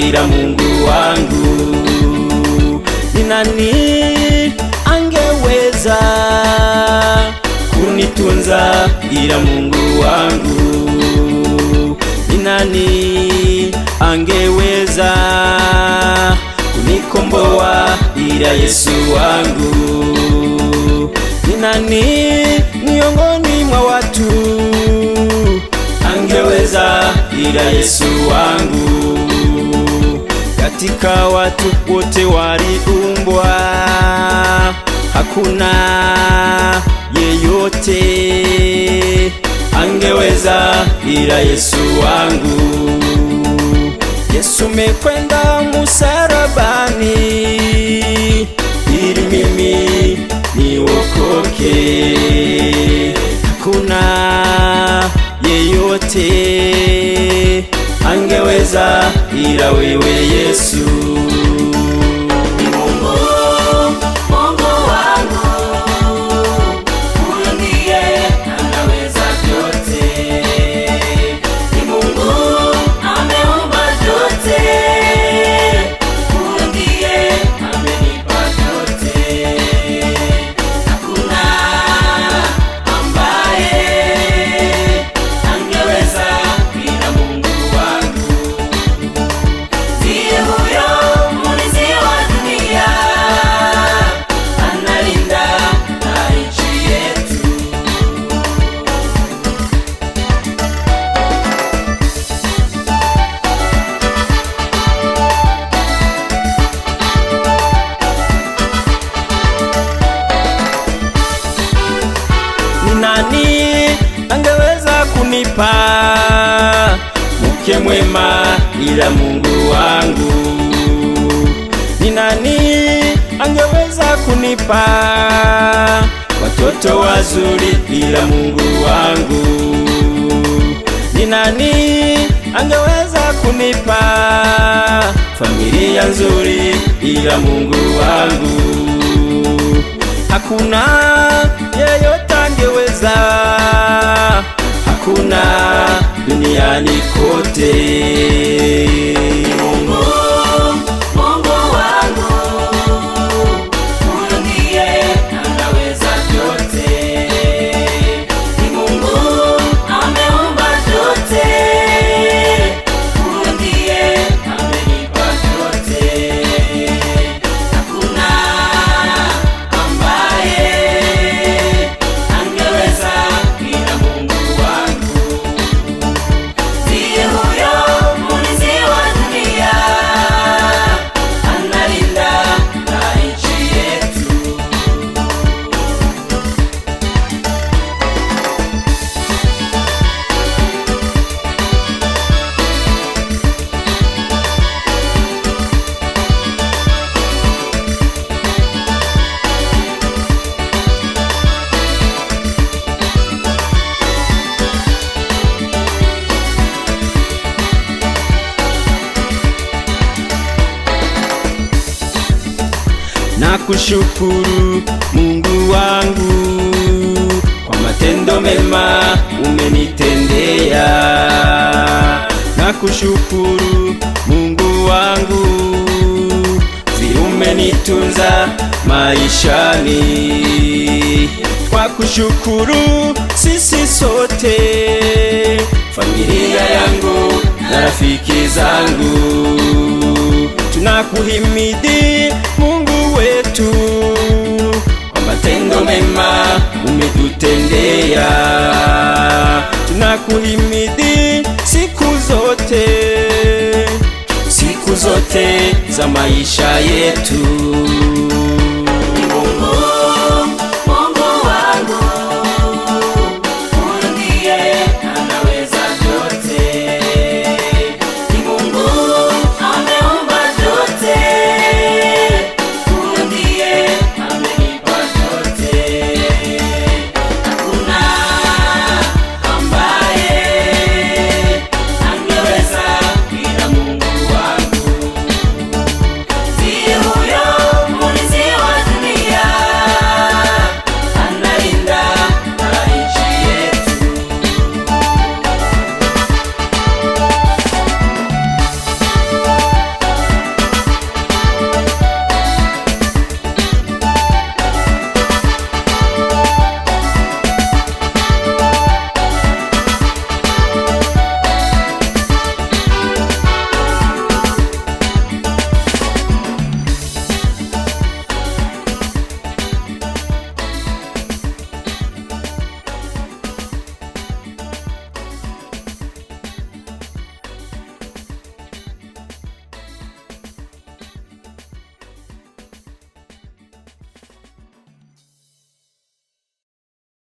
ila Mungu wangu. Ni nani angeweza kunitunza ila Mungu wangu? Ni nani angeweza kunikomboa ila Yesu wangu? Ni nani miongoni mwa watu angeweza ila Yesu wangu? Katika watu wote waliumbwa, hakuna yeyote angeweza ila Yesu wangu. Yesu mekwenda msalabani ili mimi niokoke. Hakuna yeyote angeweza ila wewe Yesu. Nani angeweza kunipa mke mwema ila Mungu wangu? Ni nani angeweza kunipa watoto wazuri ila Mungu wangu? Ni nani angeweza kunipa familia nzuri ila Mungu wangu? Hakuna yeyote angeweza, hakuna duniani kote. Nakushukuru Mungu wangu kwa matendo mema umenitendea. Nakushukuru Mungu wangu vile umenitunza maishani. Kwa kushukuru sisi sote, familia yangu na rafiki zangu, tunakuhimidi Mungu wetu kwa matendo mema umetutendea. Tunakuhimidi siku zote za maisha yetu.